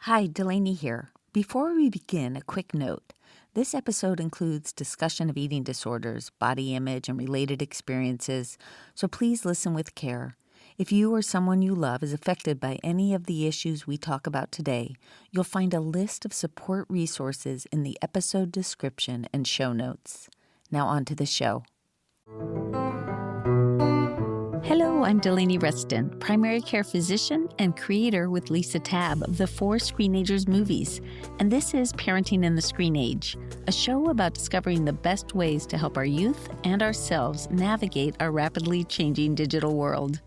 Hi, Delaney here. Before we begin, a quick note. This episode includes discussion of eating disorders, body image, and related experiences, so please listen with care. If you or someone you love is affected by any of the issues we talk about today, you'll find a list of support resources in the episode description and show notes. Now on to the show. Hello, I'm Delaney Reston, primary care physician and creator with Lisa Tabb of the 4 Screenagers movies, and this is Parenting in the Screen Age, a show about discovering the best ways to help our youth and ourselves navigate our rapidly changing digital world.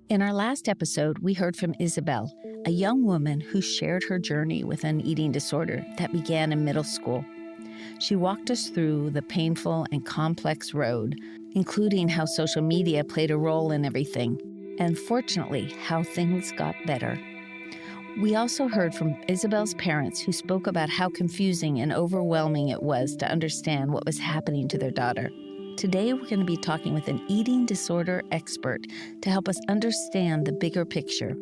In our last episode, we heard from Isabel, a young woman who shared her journey with an eating disorder that began in middle school. She walked us through the painful and complex road, including how social media played a role in everything, and fortunately, how things got better. We also heard from Isabel's parents who spoke about how confusing and overwhelming it was to understand what was happening to their daughter. Today, we're going to be talking with an eating disorder expert to help us understand the bigger picture,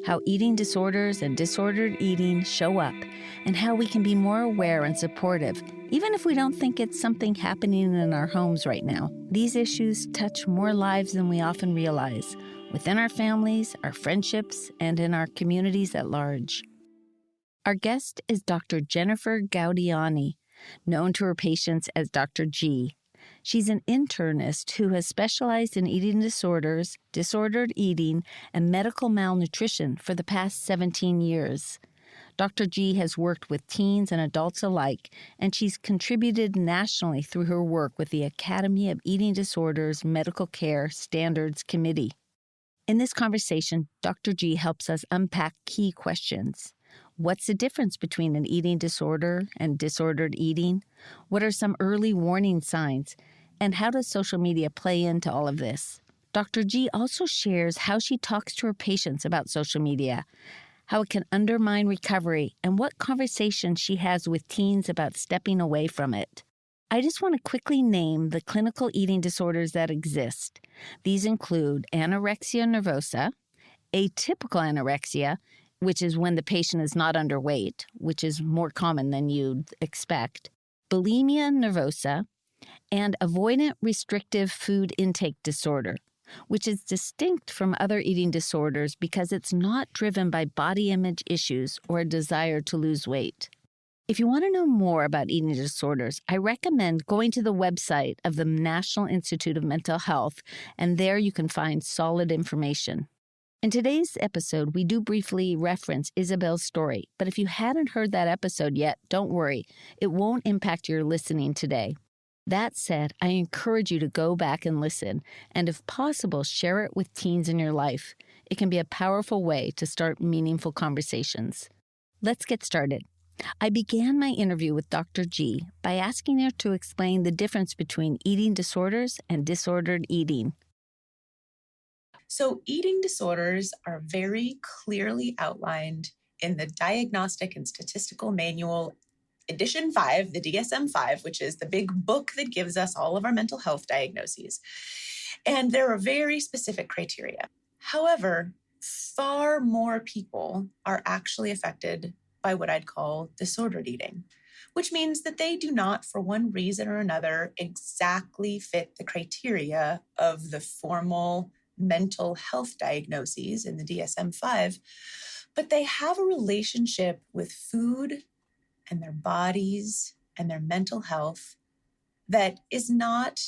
how eating disorders and disordered eating show up, and how we can be more aware and supportive, even if we don't think it's something happening in our homes right now. These issues touch more lives than we often realize, within our families, our friendships, and in our communities at large. Our guest is Dr. Jennifer Gaudiani, known to her patients as Dr. G. She's an internist who has specialized in eating disorders, disordered eating, and medical malnutrition for the past 17 years. Dr. G has worked with teens and adults alike, and she's contributed nationally through her work with the Academy of Eating Disorders Medical Care Standards Committee. In this conversation, Dr. G helps us unpack key questions. What's the difference between an eating disorder and disordered eating? What are some early warning signs? And how does social media play into all of this? Dr. G also shares how she talks to her patients about social media, how it can undermine recovery, and what conversations she has with teens about stepping away from it. I just want to quickly name the clinical eating disorders that exist. These include anorexia nervosa, atypical anorexia, which is when the patient is not underweight, which is more common than you'd expect, bulimia nervosa, and avoidant restrictive food intake disorder, which is distinct from other eating disorders because it's not driven by body image issues or a desire to lose weight. If you want to know more about eating disorders, I recommend going to the website of the National Institute of Mental Health, and there you can find solid information. In today's episode, we do briefly reference Isabel's story, but if you hadn't heard that episode yet, don't worry. It won't impact your listening today. That said, I encourage you to go back and listen, and if possible, share it with teens in your life. It can be a powerful way to start meaningful conversations. Let's get started. I began my interview with Dr. G by asking her to explain the difference between eating disorders and disordered eating. So eating disorders are very clearly outlined in the Diagnostic and Statistical Manual, Edition 5, the DSM-5, which is the big book that gives us all of our mental health diagnoses. And there are very specific criteria. However, far more people are actually affected by what I'd call disordered eating, which means that they do not, for one reason or another, exactly fit the criteria of the formal mental health diagnoses in the DSM-5, but they have a relationship with food and their bodies and their mental health that is not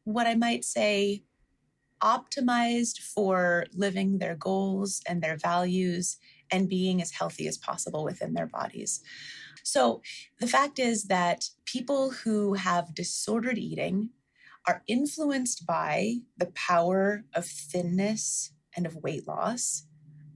what I might say optimized for living their goals and their values and being as healthy as possible within their bodies. So the fact is that people who have disordered eating are influenced by the power of thinness and of weight loss.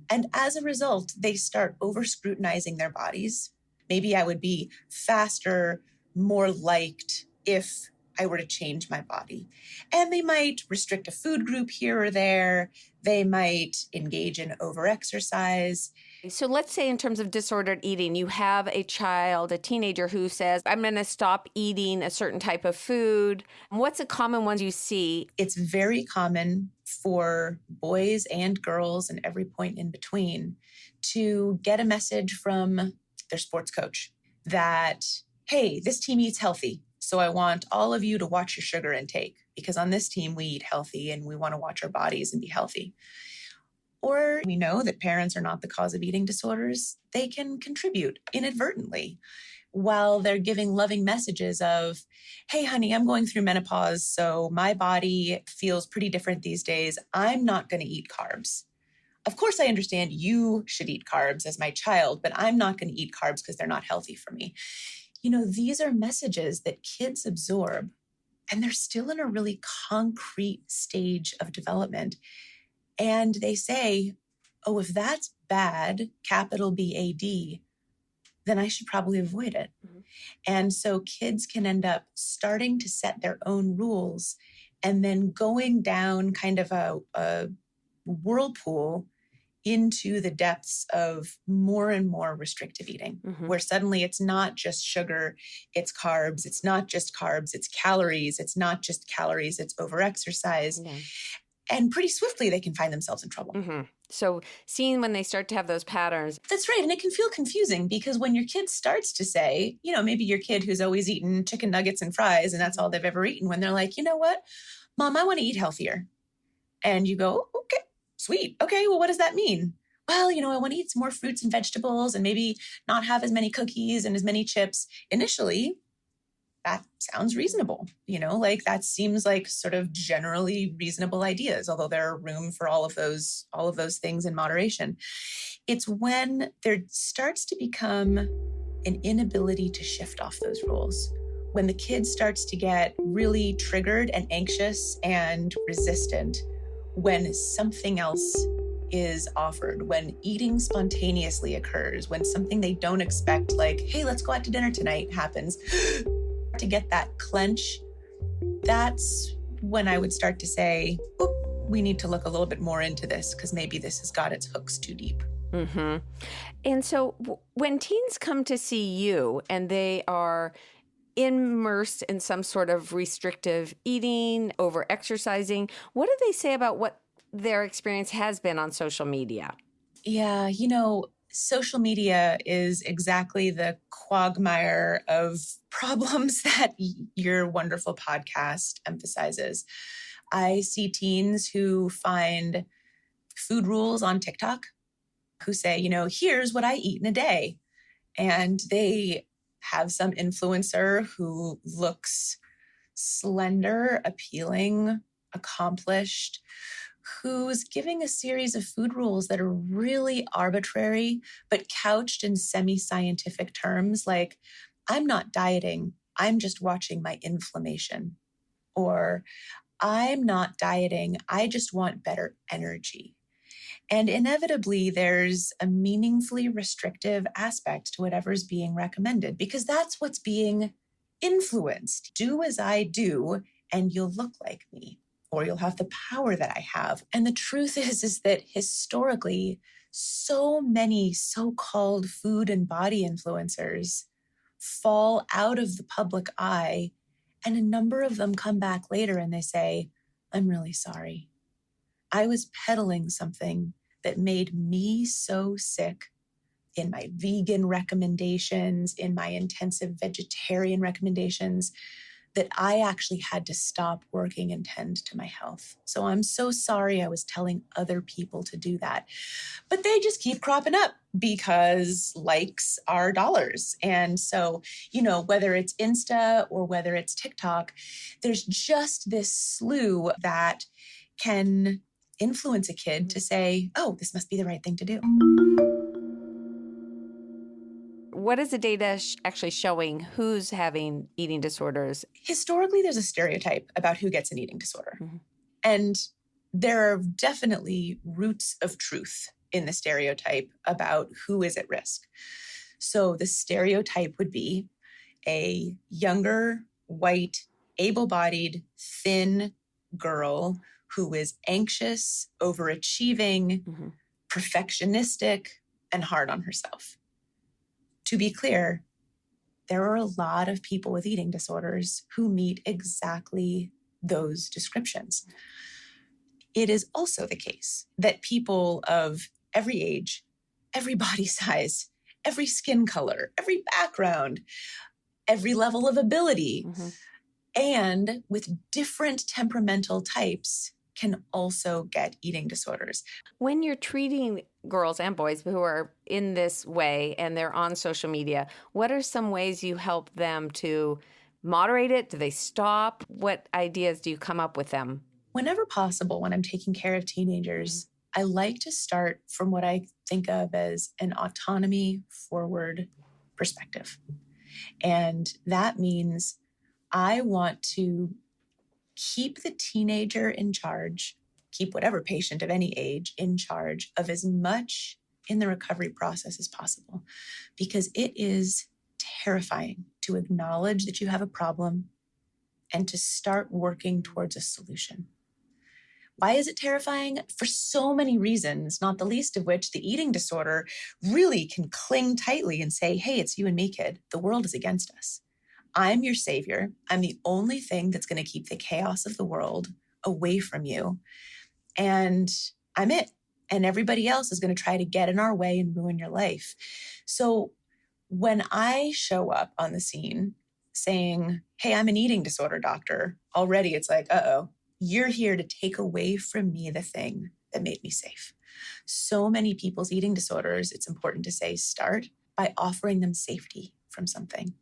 And as a result, they start over-scrutinizing their bodies. Maybe I would be faster, more liked if I were to change my body. And they might restrict a food group here or there. They might engage in overexercise. So let's say in terms of disordered eating, you have a child, a teenager who says, I'm going to stop eating a certain type of food. What's a common one you see? It's very common for boys and girls and every point in between to get a message from their sports coach that, hey, this team eats healthy, so I want all of you to watch your sugar intake because on this team we eat healthy and we want to watch our bodies and be healthy. Or we know that parents are not the cause of eating disorders. They can contribute inadvertently while they're giving loving messages of, hey, honey, I'm going through menopause, so my body feels pretty different these days. I'm not going to eat carbs. Of course, I understand you should eat carbs as my child, but I'm not going to eat carbs because they're not healthy for me. These are messages that kids absorb, and they're still in a really concrete stage of development. And they say, oh, if that's bad, capital BAD, then I should probably avoid it. Mm-hmm. And so kids can end up starting to set their own rules and then going down kind of a whirlpool into the depths of more and more restrictive eating, where suddenly it's not just sugar, it's carbs. It's not just carbs, it's calories. It's not just calories, it's overexercise. Yeah. And pretty swiftly, they can find themselves in trouble. Mm-hmm. So seeing when they start to have those patterns. That's right. And it can feel confusing because when your kid starts to say, maybe your kid who's always eaten chicken nuggets and fries, and that's all they've ever eaten, when they're like, you know what, Mom, I want to eat healthier. And you go, okay, sweet. Okay, well, what does that mean? Well, I want to eat some more fruits and vegetables and maybe not have as many cookies and as many chips. Initially, that sounds reasonable, that seems like sort of generally reasonable ideas, although there are room for all of those things in moderation. It's when there starts to become an inability to shift off those rules, when the kid starts to get really triggered and anxious and resistant when something else is offered, when eating spontaneously occurs, when something they don't expect, like, hey, let's go out to dinner tonight, happens. To get that clench, that's when I would start to say, we need to look a little bit more into this because maybe this has got its hooks too deep. Mm-hmm. And so when teens come to see you and they are immersed in some sort of restrictive eating, over exercising, what do they say about what their experience has been on social media? Yeah, social media is exactly the quagmire of problems that your wonderful podcast emphasizes. I see teens who find food rules on TikTok, who say, here's what I eat in a day. And they have some influencer who looks slender, appealing, accomplished, who's giving a series of food rules that are really arbitrary, but couched in semi-scientific terms like, I'm not dieting, I'm just watching my inflammation. Or, I'm not dieting, I just want better energy. And inevitably, there's a meaningfully restrictive aspect to whatever's being recommended because that's what's being influenced. Do as I do, and you'll look like me. Or you'll have the power that I have. And the truth is that historically, so many so-called food and body influencers fall out of the public eye, and a number of them come back later and they say, I'm really sorry. I was peddling something that made me so sick in my vegan recommendations, in my intensive vegetarian recommendations, that I actually had to stop working and tend to my health. So I'm so sorry I was telling other people to do that. But they just keep cropping up because likes are dollars. And so, whether it's Insta or whether it's TikTok, there's just this slew that can influence a kid to say, oh, this must be the right thing to do. What is the data actually showing who's having eating disorders? Historically, there's a stereotype about who gets an eating disorder. Mm-hmm. And there are definitely roots of truth in the stereotype about who is at risk. So the stereotype would be a younger, white, able-bodied, thin girl who is anxious, overachieving, perfectionistic, and hard on herself. To be clear, there are a lot of people with eating disorders who meet exactly those descriptions. It is also the case that people of every age every body size, every skin color, every background, every level of ability, and with different temperamental types can also get eating disorders. When you're treating girls and boys who are in this way and they're on social media, what are some ways you help them to moderate it? Do they stop? What ideas do you come up with them? Whenever possible, when I'm taking care of teenagers, I like to start from what I think of as an autonomy forward perspective. And that means I want to keep the teenager in charge, keep whatever patient of any age in charge of as much in the recovery process as possible, because it is terrifying to acknowledge that you have a problem and to start working towards a solution. Why is it terrifying? For so many reasons, not the least of which the eating disorder really can cling tightly and say, hey, it's you and me, kid. The world is against us. I'm your savior. I'm the only thing that's going to keep the chaos of the world away from you. And I'm it. And everybody else is going to try to get in our way and ruin your life. So when I show up on the scene saying, hey, I'm an eating disorder doctor, already it's like, uh-oh, you're here to take away from me the thing that made me safe. So many people's eating disorders, it's important to say, start by offering them safety from something.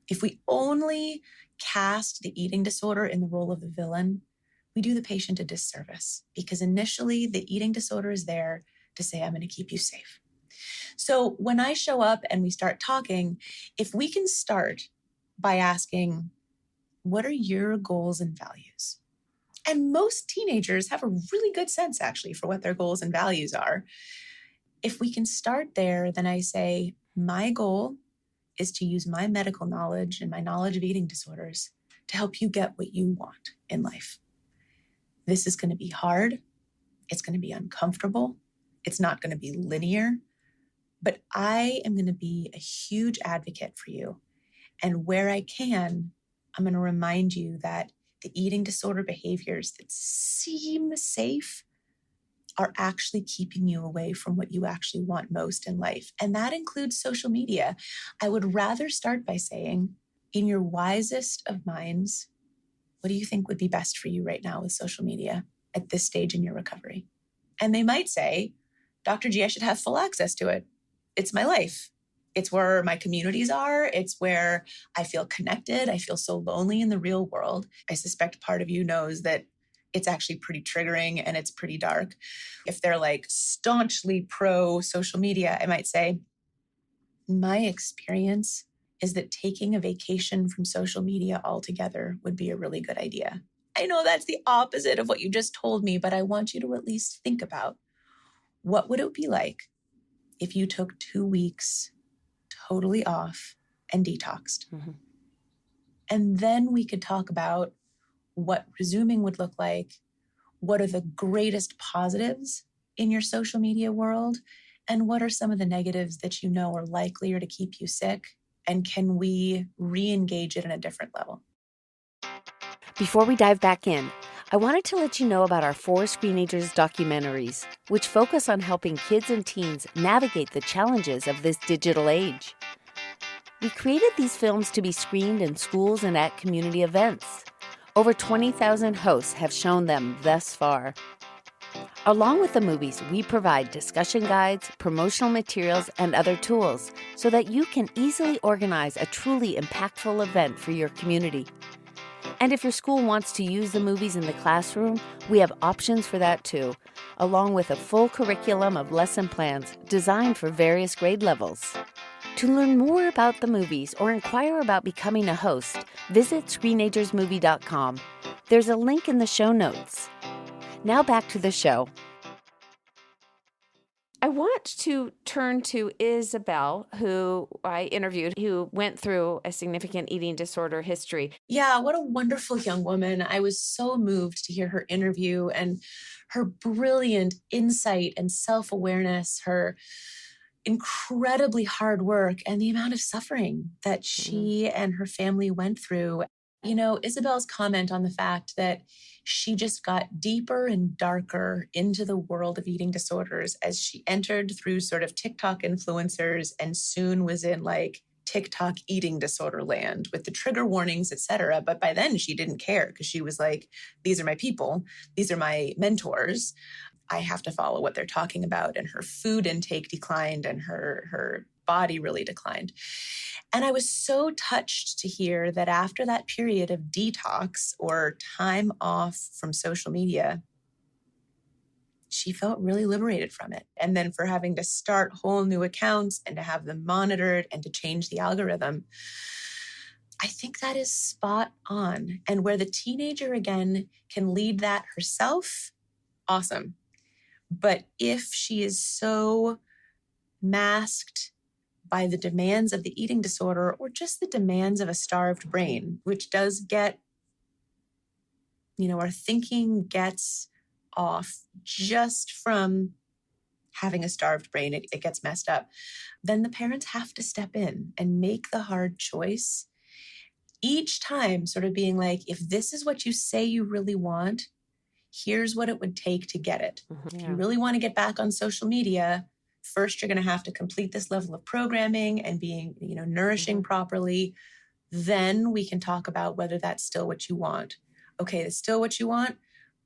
If we only cast the eating disorder in the role of the villain, we do the patient a disservice, because initially the eating disorder is there to say, I'm going to keep you safe. So when I show up and we start talking, if we can start by asking, what are your goals and values? And most teenagers have a really good sense, actually, for what their goals and values are. If we can start there, then I say, my goal is to use my medical knowledge and my knowledge of eating disorders to help you get what you want in life. This is going to be hard. It's going to be uncomfortable. It's not going to be linear, but I am going to be a huge advocate for you. And where I can, I'm going to remind you that the eating disorder behaviors that seem safe are actually keeping you away from what you actually want most in life. And that includes social media. I would rather start by saying, in your wisest of minds, what do you think would be best for you right now with social media at this stage in your recovery? And they might say, Dr. G, I should have full access to it. It's my life. It's where my communities are. It's where I feel connected. I feel so lonely in the real world. I suspect part of you knows that it's actually pretty triggering and it's pretty dark. If they're like staunchly pro social media, I might say, my experience is that taking a vacation from social media altogether would be a really good idea. I know that's the opposite of what you just told me, but I want you to at least think about, what would it be like if you took 2 weeks totally off and detoxed? And then we could talk about what resuming would look like. What are the greatest positives in your social media world? And what are some of the negatives that you know are likelier to keep you sick? And can we re-engage it in a different level? Before we dive back in, I wanted to let you know about our 4 Screenagers documentaries, which focus on helping kids and teens navigate the challenges of this digital age. We created these films to be screened in schools and at community events. Over 20,000 hosts have shown them thus far. Along with the movies, we provide discussion guides, promotional materials, and other tools so that you can easily organize a truly impactful event for your community. And if your school wants to use the movies in the classroom, we have options for that too, along with a full curriculum of lesson plans designed for various grade levels. To learn more about the movies or inquire about becoming a host, visit screenagersmovie.com. There's a link in the show notes. Now back to the show. I want to turn to Isabel, who I interviewed, who went through a significant eating disorder history. Yeah, what a wonderful young woman. I was so moved to hear her interview and her brilliant insight and self-awareness, her incredibly hard work, and the amount of suffering that she and her family went through. You know, Isabel's comment on the fact that she just got deeper and darker into the world of eating disorders as she entered through sort of TikTok influencers and soon was in like TikTok eating disorder land with the trigger warnings, etc. But by then she didn't care because she was like, these are my people. These are my mentors. I have to follow what they're talking about. And her food intake declined and her body really declined. And I was so touched to hear that after that period of detox or time off from social media, she felt really liberated from it. And then for having to start whole new accounts and to have them monitored and to change the algorithm, I think that is spot on. And where the teenager, again, can lead that herself, awesome. But if she is so masked by the demands of the eating disorder or just the demands of a starved brain, which does get, our thinking gets off just from having a starved brain, it gets messed up, then the parents have to step in and make the hard choice. Each time sort of being like, if this is what you say you really want, here's what it would take to get it. Mm-hmm. If you really want to get back on social media, first you're going to have to complete this level of programming and being, nourishing properly. Then we can talk about whether that's still what you want. Okay, that's still what you want.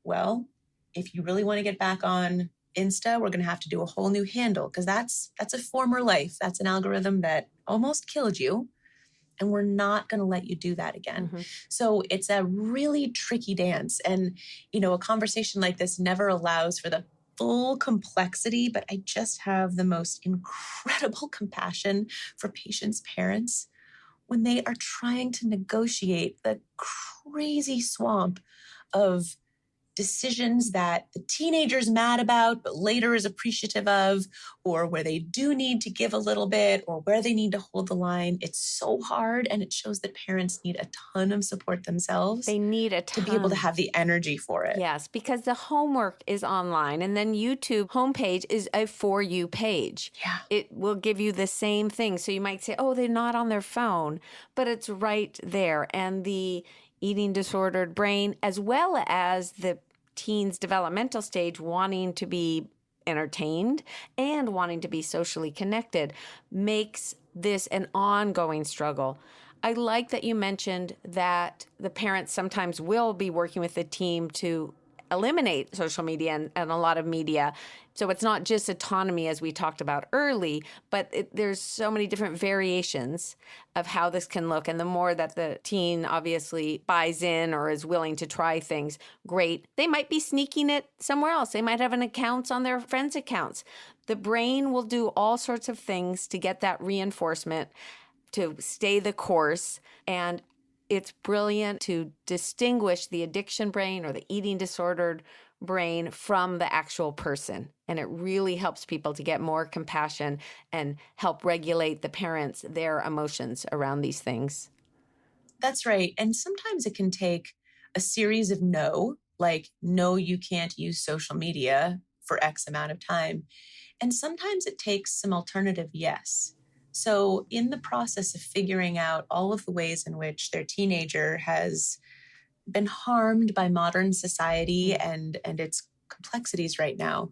Well, if you really want to get back on Insta, we're going to have to do a whole new handle because that's a former life. That's an algorithm that almost killed you. And we're not going to let you do that again. Mm-hmm. So it's a really tricky dance. And, a conversation like this never allows for the full complexity, but I just have the most incredible compassion for patients' parents when they are trying to negotiate the crazy swamp of decisions that the teenager's mad about, but later is appreciative of, or where they do need to give a little bit, or where they need to hold the line. It's so hard, and it shows that parents need a ton of support themselves. They need a ton. To be able to have the energy for it. Yes, because the homework is online, and then YouTube homepage is a For You page. Yeah. It will give you the same thing. So you might say, oh, they're not on their phone, but it's right there. And the eating disordered brain, as well as the teen's developmental stage wanting to be entertained and wanting to be socially connected, makes this an ongoing struggle. I like that you mentioned that the parents sometimes will be working with the team to eliminate social media and a lot of media. So it's not just autonomy as we talked about early, but there's so many different variations of how this can look. And the more that the teen obviously buys in or is willing to try things, great. They might be sneaking it somewhere else. They might have an account on their friends' accounts. The brain will do all sorts of things to get that reinforcement, to stay the course. And it's brilliant to distinguish the addiction brain or the eating disordered brain from the actual person. And it really helps people to get more compassion and help regulate the parents, their emotions around these things. That's right. And sometimes it can take a series of no, like, no, you can't use social media for X amount of time. And sometimes it takes some alternative yes. So in the process of figuring out all of the ways in which their teenager has been harmed by modern society and its complexities right now,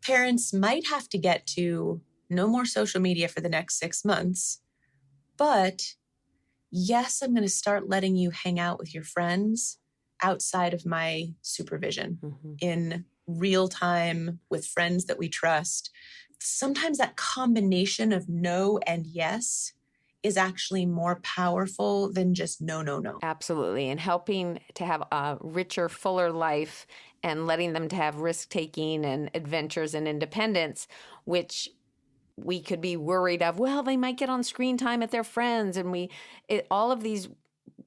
parents might have to get to no more social media for the next 6 months. But yes, I'm going to start letting you hang out with your friends outside of my supervision in real time with friends that we trust. Sometimes that combination of no and yes is actually more powerful than just no, no, no. Absolutely. And helping to have a richer, fuller life and letting them to have risk-taking and adventures and independence, which we could be worried of, well, they might get on screen time at their friends. And all of these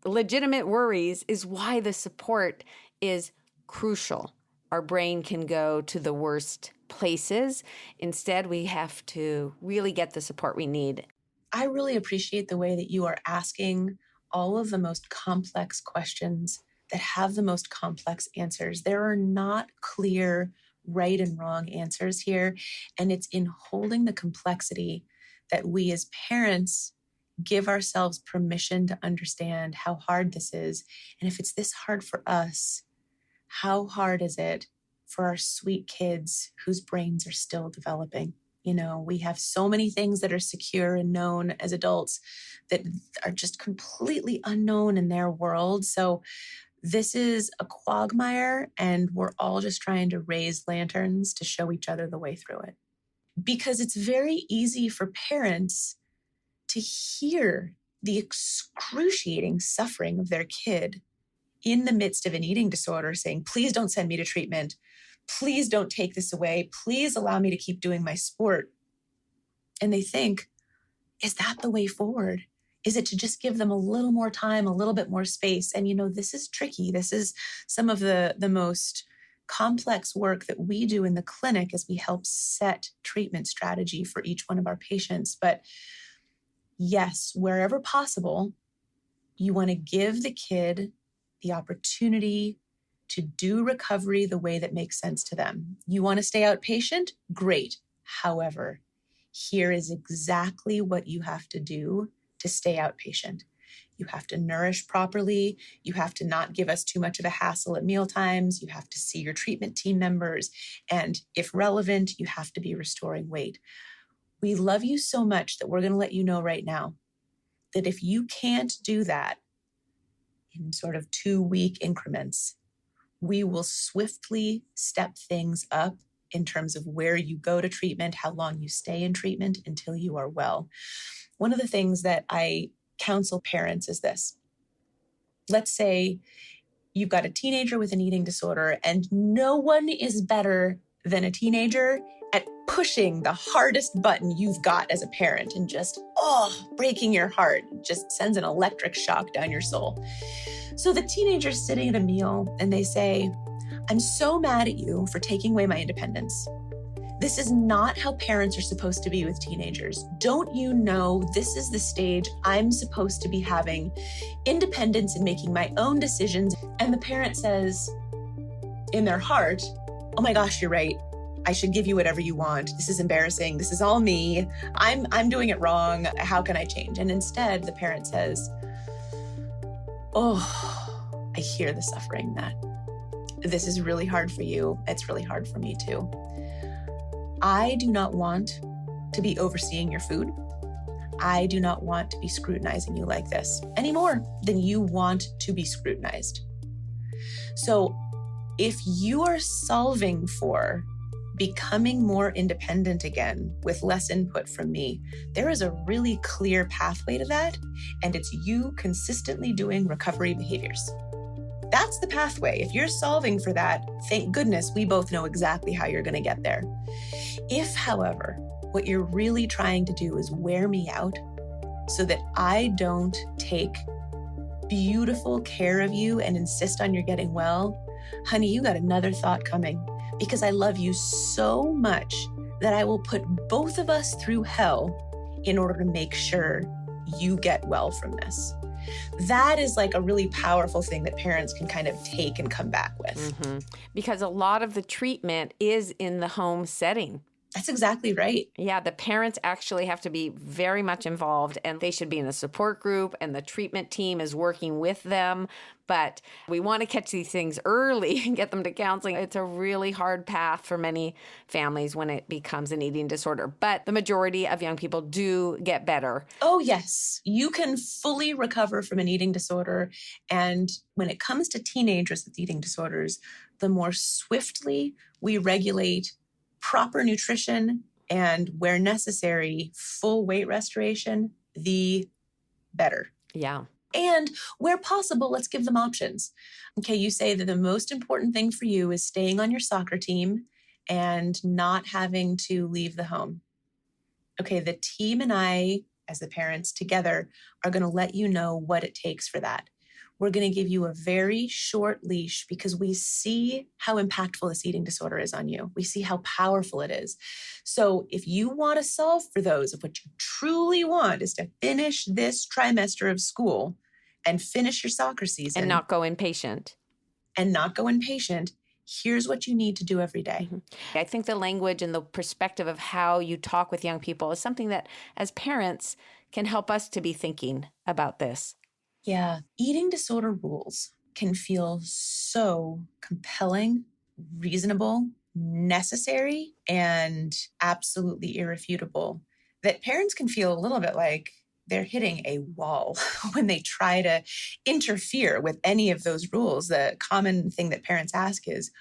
legitimate worries is why the support is crucial. Our brain can go to the worst places. Instead, we have to really get the support we need. I really appreciate the way that you are asking all of the most complex questions that have the most complex answers. There are not clear right and wrong answers here. And it's in holding the complexity that we as parents give ourselves permission to understand how hard this is. And if it's this hard for us, how hard is it for our sweet kids whose brains are still developing? We have so many things that are secure and known as adults that are just completely unknown in their world. So this is a quagmire, and we're all just trying to raise lanterns to show each other the way through it. Because it's very easy for parents to hear the excruciating suffering of their kid in the midst of an eating disorder saying, please don't send me to treatment. Please don't take this away. Please allow me to keep doing my sport. And they think, is that the way forward? Is it to just give them a little more time, a little bit more space? And, this is tricky. This is some of the most complex work that we do in the clinic as we help set treatment strategy for each one of our patients. But yes, wherever possible, you want to give the kid the opportunity to do recovery the way that makes sense to them. You want to stay outpatient? Great. However, here is exactly what you have to do to stay outpatient. You have to nourish properly. You have to not give us too much of a hassle at mealtimes. You have to see your treatment team members. And if relevant, you have to be restoring weight. We love you so much that we're going to let you know right now that if you can't do that in sort of 2-week increments, we will swiftly step things up in terms of where you go to treatment, how long you stay in treatment until you are well. One of the things that I counsel parents is this. Let's say you've got a teenager with an eating disorder, and no one is better than a teenager at pushing the hardest button you've got as a parent and just, breaking your heart. It just sends an electric shock down your soul. So the teenager's sitting at a meal and they say, I'm so mad at you for taking away my independence. This is not how parents are supposed to be with teenagers. Don't you know this is the stage I'm supposed to be having independence and making my own decisions? And the parent says in their heart, oh my gosh, you're right. I should give you whatever you want. This is embarrassing. This is all me. I'm doing it wrong. How can I change? And instead the parent says, oh, I hear the suffering, Matt. This is really hard for you. It's really hard for me too. I do not want to be overseeing your food. I do not want to be scrutinizing you like this any more than you want to be scrutinized. So if you are solving for becoming more independent again with less input from me, there is a really clear pathway to that, and it's you consistently doing recovery behaviors. That's the pathway. If you're solving for that, thank goodness we both know exactly how you're going to get there. If, however, what you're really trying to do is wear me out so that I don't take beautiful care of you and insist on your getting well, honey, you got another thought coming, because I love you so much that I will put both of us through hell in order to make sure you get well from this. That is like a really powerful thing that parents can kind of take and come back with. Mm-hmm. Because a lot of the treatment is in the home setting. That's exactly right. Yeah, the parents actually have to be very much involved, and they should be in a support group, and the treatment team is working with them. But we want to catch these things early and get them to counseling. It's a really hard path for many families when it becomes an eating disorder. But the majority of young people do get better. Oh, yes. You can fully recover from an eating disorder. And when it comes to teenagers with eating disorders, the more swiftly we regulate proper nutrition and, where necessary, full weight restoration, the better. Yeah. And where possible, let's give them options. Okay, you say that the most important thing for you is staying on your soccer team and not having to leave the home. Okay, the team and I, as the parents together, are going to let you know what it takes for that. We're going to give you a very short leash because we see how impactful this eating disorder is on you. We see how powerful it is. So if you want to solve for those, if what you truly want is to finish this trimester of school and finish your soccer season. And not go inpatient. Here's what you need to do every day. Mm-hmm. I think the language and the perspective of how you talk with young people is something that, as parents, can help us to be thinking about this. Yeah, eating disorder rules. can feel so compelling, reasonable, necessary, and absolutely irrefutable that parents can feel a little bit like they're hitting a wall when they try to interfere with any of those rules. The common thing that parents ask is,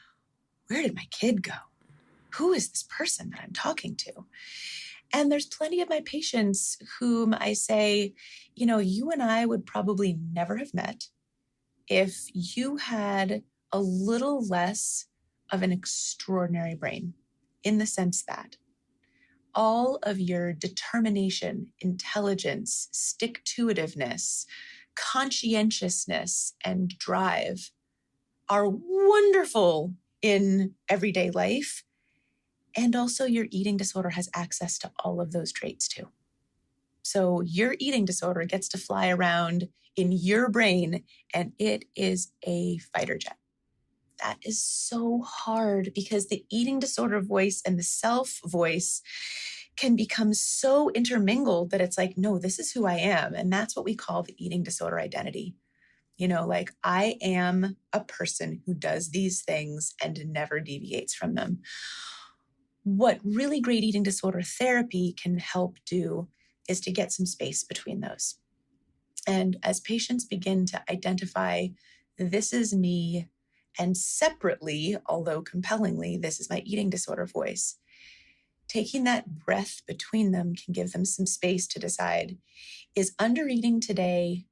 where did my kid go? Who is this person that I'm talking to? And there's plenty of my patients whom I say, you and I would probably never have met if you had a little less of an extraordinary brain, in the sense that all of your determination, intelligence, stick-to-itiveness, conscientiousness, and drive are wonderful in everyday life. And also your eating disorder has access to all of those traits too. So your eating disorder gets to fly around in your brain and it is a fighter jet. That is so hard because the eating disorder voice and the self voice can become so intermingled that it's like, no, this is who I am. And that's what we call the eating disorder identity. Like I am a person who does these things and never deviates from them. What really great eating disorder therapy can help do is to get some space between those. And as patients begin to identify, this is me, and separately, although compellingly, this is my eating disorder voice, taking that breath between them can give them some space to decide, is undereating today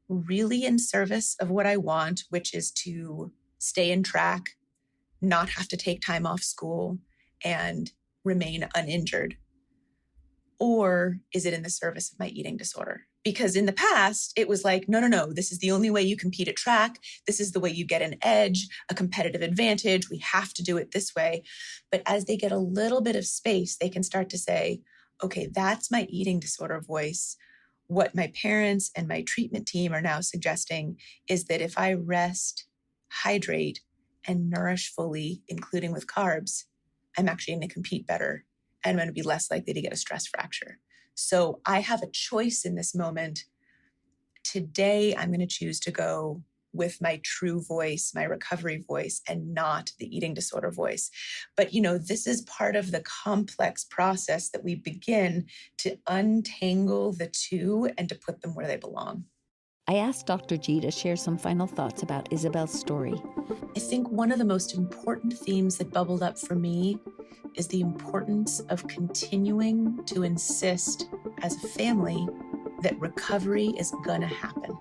really in service of what I want, which is to stay in track, not have to take time off school, and remain uninjured? Or is it in the service of my eating disorder? Because in the past, it was like, no, this is the only way you compete at track. This is the way you get an edge, a competitive advantage. We have to do it this way. But as they get a little bit of space, they can start to say, okay, that's my eating disorder voice. What my parents and my treatment team are now suggesting is that if I rest, hydrate, and nourish fully, including with carbs, I'm actually going to compete better and I'm going to be less likely to get a stress fracture. So I have a choice in this moment. Today, I'm going to choose to go with my true voice, my recovery voice, and not the eating disorder voice. But, this is part of the complex process that we begin to untangle the two and to put them where they belong. I asked Dr. G to share some final thoughts about Isabel's story. I think one of the most important themes that bubbled up for me is the importance of continuing to insist as a family that recovery is going to happen.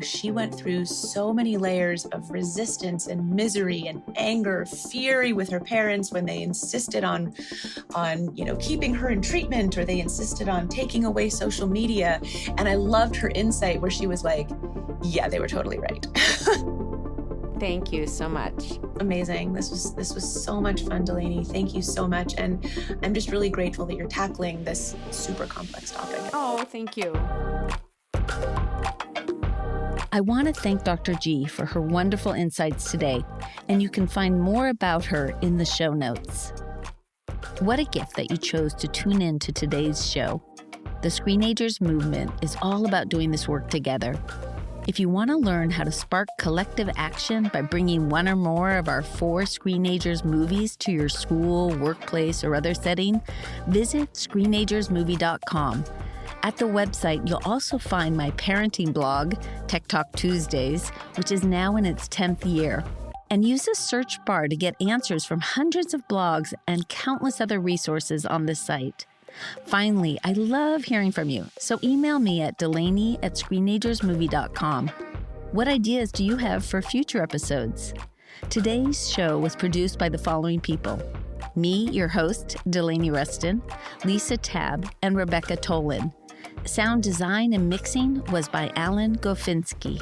She went through so many layers of resistance and misery and anger, fury with her parents when they insisted on keeping her in treatment, or they insisted on taking away social media. And I loved her insight where she was like, yeah, they were totally right. Thank you so much. Amazing. This was so much fun, Delaney. Thank you so much. And I'm just really grateful that you're tackling this super complex topic. Oh, thank you. I want to thank Dr. G for her wonderful insights today, and you can find more about her in the show notes. What a gift that you chose to tune in to today's show. The Screenagers movement is all about doing this work together. If you want to learn how to spark collective action by bringing one or more of our 4 Screenagers movies to your school, workplace, or other setting, visit screenagersmovie.com. At the website, you'll also find my parenting blog, Tech Talk Tuesdays, which is now in its 10th year. And use the search bar to get answers from hundreds of blogs and countless other resources on this site. Finally, I love hearing from you, so email me at delaney@screenagersmovie.com. What ideas do you have for future episodes? Today's show was produced by the following people: me, your host, Delaney Rustin, Lisa Tabb, and Rebecca Tolan. Sound design and mixing was by Alan Gofinski.